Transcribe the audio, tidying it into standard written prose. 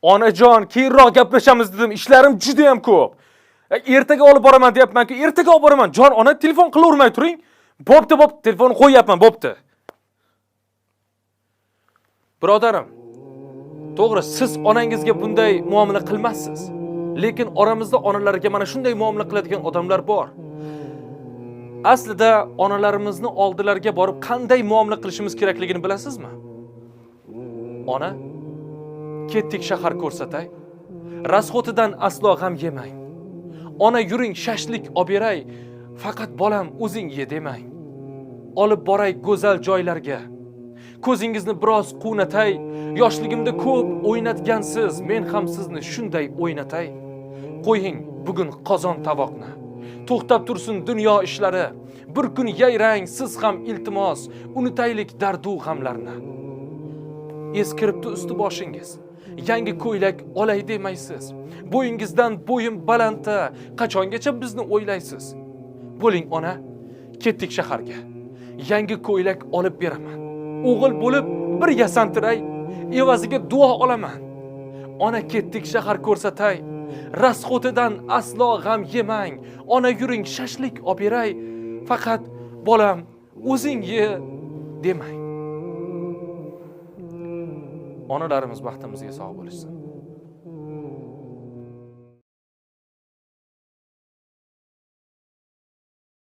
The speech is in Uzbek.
Onajon, keyinroq gaplashamiz dedim. Ishlarim juda ham ko'p. Ertaga olib boraman deyapman-ku, ertaga olib boraman. Jon, ona telefon qilavermay turing. Bo'pti, telefonni qo'yapman, bo'pti. Birodarim, to'g'ri, siz onangizga bunday muomala qilmassiz. Lekin oramizda onalarga mana shunday muomala qiladigan odamlar bor. Aslida onalarimizni oldilariga borib qanday muomala qilishimiz kerakligini bilasizmi? Ona, ketdik shahar ko'rsatay. Rasxotidan aslo g'am yemang. Ona, yuring shashlik olib beray. Faqat bolam o'zing ye demang. Olib boray go'zal joylarga. Ko'zingizni biroz quvnatay. Yoshligimda ko'p o'ynatgansiz, men ham sizni shunday o'ynatay. Qo'ying bugun qozon tovoqni. To'xtab tursin dunyo ishlari. Bir kun yayrang siz ham iltimos, unutaylik dardu g'amlarni. Eskiribdi usti boshingiz. Yangi ko'ylak olay demaysiz. Bo'yingizdan bo'yim balandda, qachongacha bizni o'ylaysiz? Bo'ling ona, ketdik shaharga. Yangi ko'ylak olib beraman. O'g'il bo'lib bir yasantiray, evaziga duo olaman. Ona, ketdik shahar ko'rsatay. Rasxotidan aslo g'am yemang. Ona, yuring shashlik olib beray. Faqat bolam o'zing ye demang. Onalarimiz baxtimizga sog' bo'lishsin.